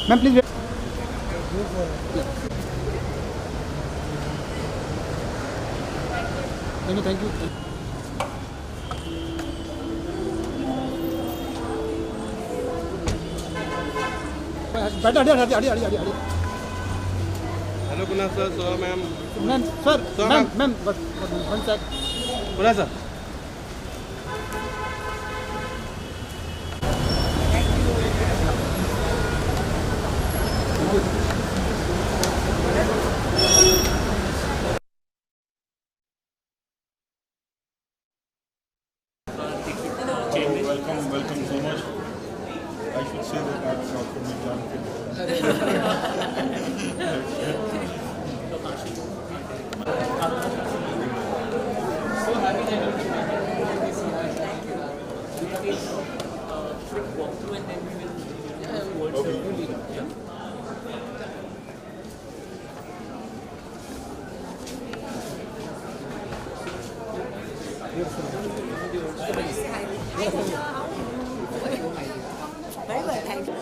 Ma'am please thank you Hello, Kunal sir, Soha ma'am. Ma'am sir Sir, ma'am ma'am. Ma'am one sec Kunal sir. Welcome so much. I should say that that's not from the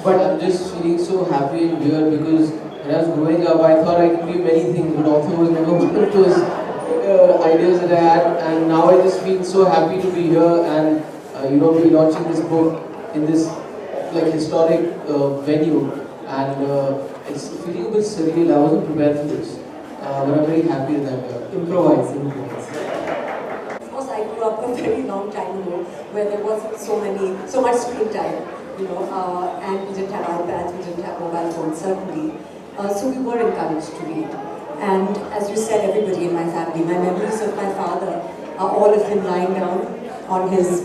But I'm just feeling so happy and weird because when I was growing up, I thought I could be many things, but author was never one of those ideas that I had. And now I just feel so happy to be here and be launching this book in this like historic venue. And it's feeling a bit surreal. I wasn't prepared for this, but I'm very happy that I'm here. Improvise. Of course, I grew up a very long time ago where there wasn't so much screen time, and we didn't have iPads, we didn't have mobile phones, certainly. So we were encouraged to read. And as you said, everybody in my family, my memories of my father are all of him lying down on his,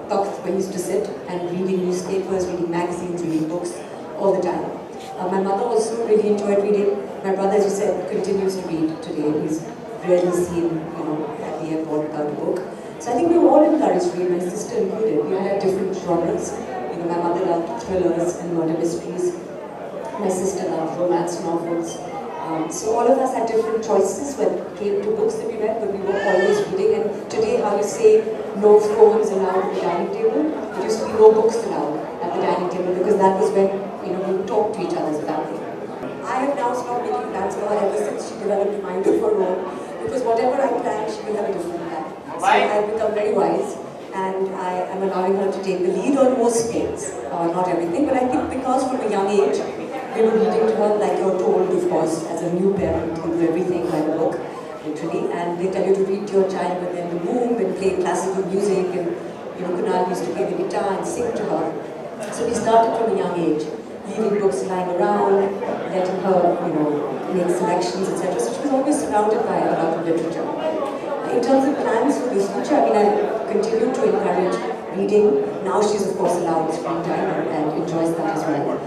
box where he used to sit and reading newspapers, reading magazines, reading books all the time. My mother also really enjoyed reading. My brother, as you said, continues to read today. He's rarely seen, at the airport without a book. So I think we were all encouraged to read, my sister included. We all had different genres. My mother loved thrillers and murder mysteries. My sister loved romance novels. So all of us had different choices when it came to books that we read, but we were always reading. And today, how you say no phones allowed at the dining table, it used to be no books allowed at the dining table because that was when we would talk to each other as a family. I have now stopped making plans for her ever since she developed a mind of her own, because whatever I plan, she will have a different plan. So I've become very wise, and I am allowing her to take the lead on most things, not everything, but I think because from a young age, we were reading to her like you're told, of course, as a new parent, you do everything by the book, literally, and they tell you to read to your child, but then the boom and play classical music, and Kunal used to play the guitar and sing to her. So we started from a young age, leaving books lying around, letting her, make selections, etc. So she was always surrounded by a lot of literature. In terms of plans for the future, I continue to encourage reading. Now she's of course allowed screen time and enjoys that as well.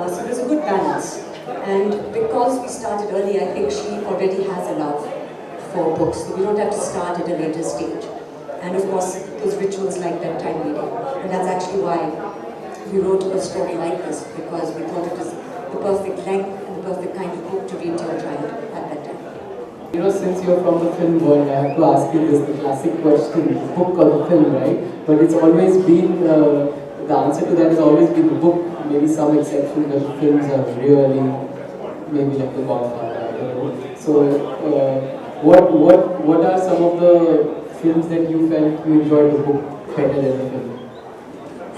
So there's a good balance. And because we started early, I think she already has a love for books. So we don't have to start at a later stage. And of course, those rituals like bedtime reading. And that's actually why we wrote a story like this, because we thought it was the perfect length and the perfect kind of book to read to your child at bedtime. Since you're from the film world, I have to ask you this, the classic question, the book or the film, right? But it's always been, the answer to that has always been the book, maybe some exceptions, but the films are really, maybe like The Godfather, I don't know. So, what are some of the films that you felt you enjoyed the book better than the film?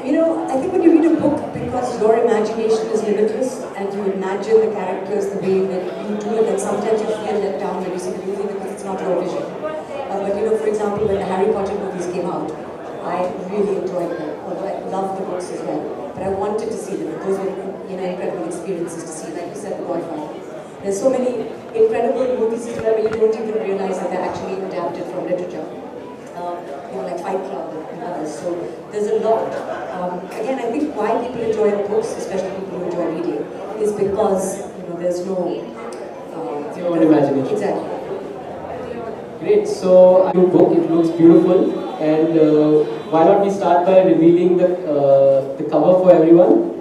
I think when you read a book, because your imagination is limitless and you imagine the characters the way that you do it, and sometimes you feel let down when you see the movie because it's not your vision. But for example, when the Harry Potter movies came out, I really enjoyed them, although I loved the books as well. But I wanted to see them. Those were incredible experiences to see, like you said, The Godfather. There's so many incredible movies as well where you don't even realize that they're actually adapted from literature. Like Fight Club and others. So there's a lot. Again, I think why people enjoy books, especially people who enjoy reading, is because there's no imagination. Exactly. Great. So your book, it looks beautiful, and why not we start by revealing the cover for everyone?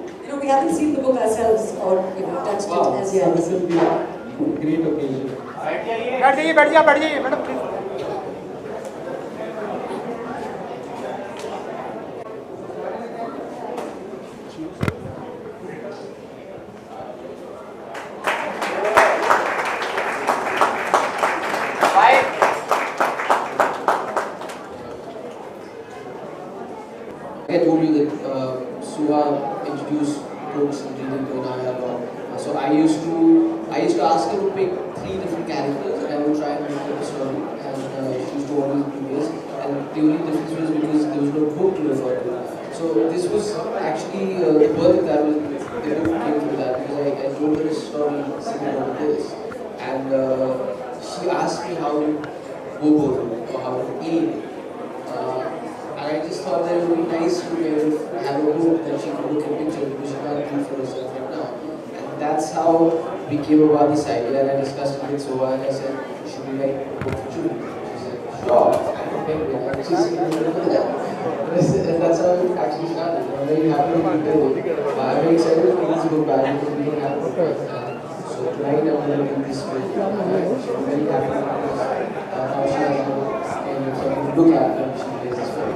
We haven't seen the book ourselves or touched it as yet. So this will be a great occasion. बैठ जाइए madam please I told you that Soha introduced books and reading to Naya a lot. So I used to ask her to pick 3 different characters and I would try and make up a story. And she used to always do this. And the only difference was because there was no book to refer to. So this was actually the birth that was the book came through that because I told her a story similar to this. And she asked me how to Bobo or how to eat. And I just thought that it would be nice to kind of have a book that she could look at pictures because she can't do for herself right now. And that's how we came about this idea. And I discussed it with Soha and I said, you should be like a book for Julie. She said, sure, I'm a penguin. And she said, and that's how it actually started. I'm very happy to be there. I'm very excited to bring this book back because we don't have a book. So tonight I'm going to do this book. So I'm very happy because now she has a book and something to look at when she plays this film.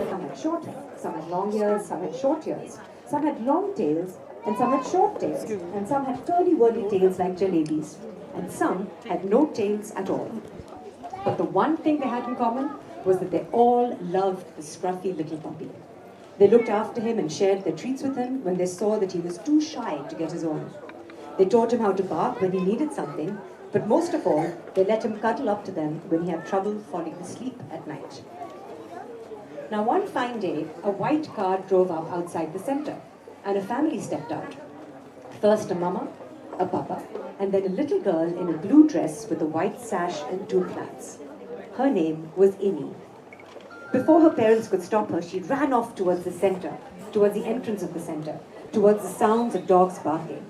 Some had short hair, some had long ears, some had short ears, some had long tails, and some had short tails, and some had curly-whirly tails like jalebis, and some had no tails at all. But the one thing they had in common was that they all loved the scruffy little puppy. They looked after him and shared their treats with him when they saw that he was too shy to get his own. They taught him how to bark when he needed something, but most of all, they let him cuddle up to them when he had trouble falling asleep at night. Now one fine day, a white car drove up outside the center, and a family stepped out. First a mama, a papa, and then a little girl in a blue dress with a white sash and 2 plaits. Her name was Inni. Before her parents could stop her, she ran off towards the center, towards the entrance of the center, towards the sounds of dogs barking.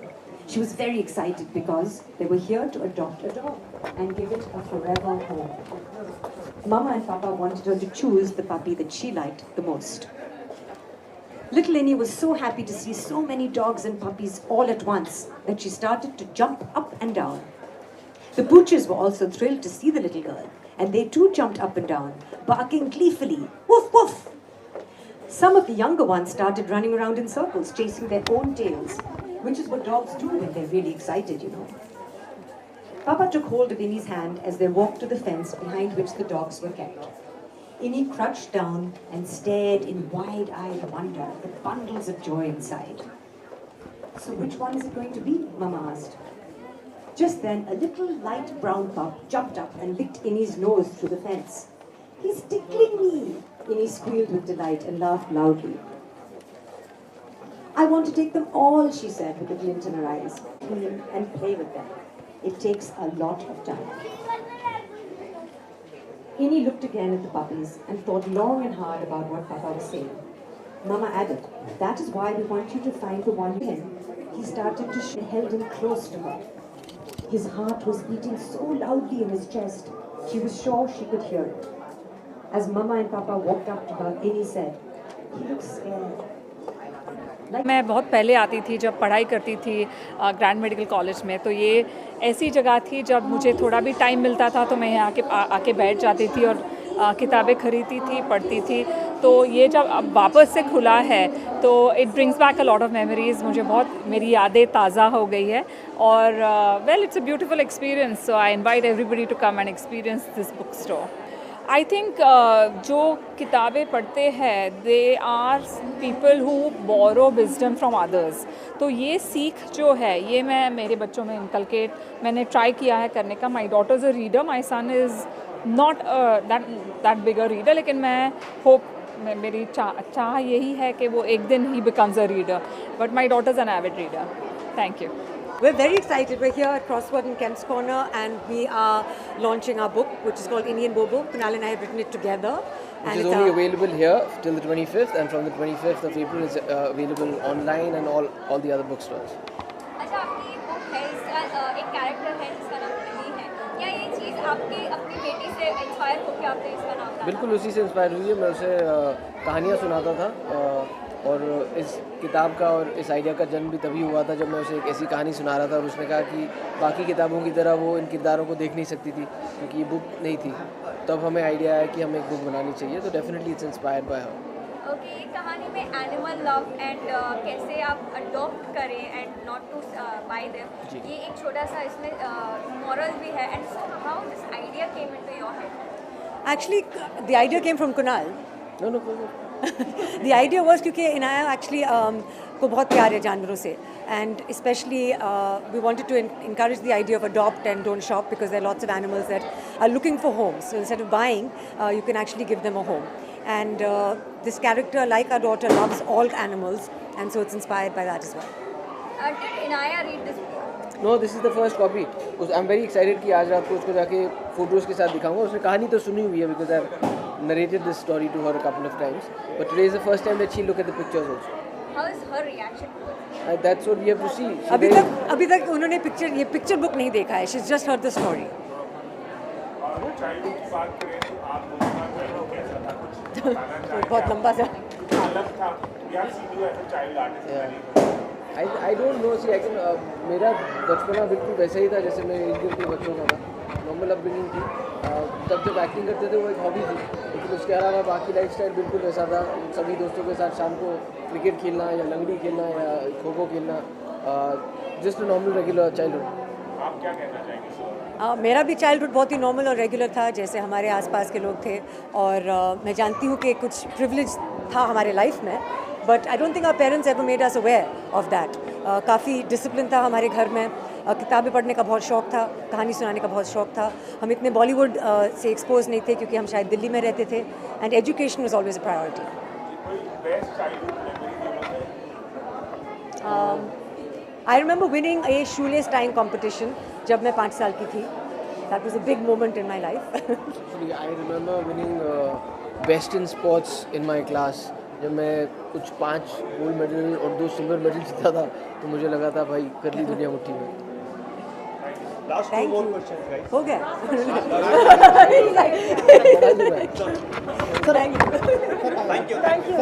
She was very excited because they were here to adopt a dog and give it a forever home. Mama and Papa wanted her to choose the puppy that she liked the most. Little Inni was so happy to see so many dogs and puppies all at once that she started to jump up and down. The pooches were also thrilled to see the little girl, and they too jumped up and down, barking gleefully, woof woof. Some of the younger ones started running around in circles, chasing their own tails, which is what dogs do when they're really excited, you know. Papa took hold of Inni's hand as they walked to the fence behind which the dogs were kept. Inni crouched down and stared in wide-eyed wonder at the bundles of joy inside. So which one is it going to be? Mama asked. Just then, a little light brown pup jumped up and licked Inni's nose through the fence. He's tickling me! Inni squealed with delight and laughed loudly. I want to take them all, she said with a glint in her eyes, clean and play with them. It takes a lot of time. Inni looked again at the puppies and thought long and hard about what Papa was saying. Mama added, that is why we want you to find the one in. He started to held him close to her. His heart was beating so loudly in his chest, she was sure she could hear it. As Mama and Papa walked up to her, Inni said, he looks scared. मैं बहुत पहले आती थी जब पढ़ाई करती थी grand medical college में, तो ये ऐसी जगह थी जब मुझे थोड़ा भी टाइम मिलता था तो मैं यहाँ आके बैठ जाती थी और किताबें खरीदती थी, पढ़ती थी. तो ये जब अब वापस से खुला है तो it brings back a lot of memories. मुझे बहुत मेरी यादें ताज़ा हो गई है और well it's a beautiful experience. So I invite everybody to come and experience this book store. I think जो किताबें पढ़ते हैं they are people who borrow wisdom from others. तो ये सीख जो है ये मैं मेरे बच्चों में इनकलकेट मैंने ट्राई किया है करने का. My daughter is a reader, my son is not that big a reader, लेकिन मैं होप मेरी चाह यही है कि वो एक दिन ही becomes a reader. But my daughter is an avid reader. Thank you. We're very excited. We're here at Crossword in Kemp's Corner and we are launching our book, which is called Inni and Bobo. Kunal and I have written it together. Which is only available here till the 25th, and from the 25th of April it's available online and all the other bookstores. अच्छा, आपकी book है, इसका एक character है जिसका नाम इनी है. क्या ये चीज़ आपके अपनी बेटी से इंस्पायर होकर आपने इसका नाम रखा? बिल्कुल उसी से इंस्पायर हुई है. मैं उसे कहानियाँ सुनाता था और इस किताब का और इस आइडिया का जन्म भी तभी हुआ था जब मैं उसे एक ऐसी कहानी सुना रहा था और उसने कहा कि बाकी किताबों की तरह वो इन किरदारों को देख नहीं सकती थी क्योंकि ये बुक नहीं थी. तब हमें आइडिया आया कि हमें एक बुक बनानी चाहिए. तो definitely it's inspired by her. Okay, ये कहानी में एनिमल लव एंड कैसे आप अडॉप्ट करें and not to buy them, ये एक छोटा सा इसमें मॉरल भी है. And so how this idea came into your head? Actually, the idea came from Kunal. No. The idea was क्योंकि इनाया actually को बहुत प्यार है जानवरों से, and especially we wanted to encourage the idea of adopt and don't shop, because there are lots of animals that are looking for homes. So instead of buying, you can actually give them a home. And this character, like our daughter, loves all animals, and so it's inspired by that as well. Did Inaya read this book? No this is the first copy. I am very excited कि आज रात को उसको जाके photos के साथ दिखाऊंगा. उसने कहानी तो सुनी हुई है because I narrated this story to her a couple of times, but today is the first time that she look at the pictures also. How is her reaction to it? That's what we have to see. अभी तक उन्होंने ये picture book नहीं देखा है. She's just heard the story. Childhood की बात करें तो आप लोगों का चाइल्डहुड कैसा था? कुछ बताना चाहेंगे? बहुत लंबा सा. अलग था. We have seen you as a child artist. I don't know. See, I can मेरा बचपना बिल्कुल वैसा ही था जैसे मेरे इर्द गिर्द के बच्चों का था. नॉर्मल अपब्रिंगिंग थी. तब जब एक्टिंग करते थे वो एक हॉबी थी, लेकिन उसके अलावा बाकी लाइफस्टाइल बिल्कुल वैसा था. सभी दोस्तों के साथ शाम को क्रिकेट खेलना या लंगड़ी खेलना या खो खो खेलना. Just normal regular childhood. आप क्या कहना चाहेंगे? मेरा भी चाइल्डहुड बहुत ही नॉर्मल और रेगुलर था, जैसे हमारे आसपास के लोग थे. और मैं जानती हूँ कि कुछ प्रिविलेज था हमारे लाइफ में, but I don't think our parents ever made us aware of that. काफ़ी डिसिप्लिन था हमारे घर में. किताबें पढ़ने का बहुत शौक़ था, कहानी सुनाने का बहुत शौक़ था. हम इतने बॉलीवुड से एक्सपोज नहीं थे क्योंकि हम शायद दिल्ली में रहते थे, and education was always a priority. I remember winning A shoelace tying competition जब मैं 5 साल की थी. That was a big moment in my life. I remember winning best in sports in my class. जब मैं कुछ 5 गोल्ड मेडल और 2 silver medal जीता था तो मुझे लगा था भाई कर ली दुनिया मुट्ठी में. Last 2 more questions, guys. हो गया. Thank you.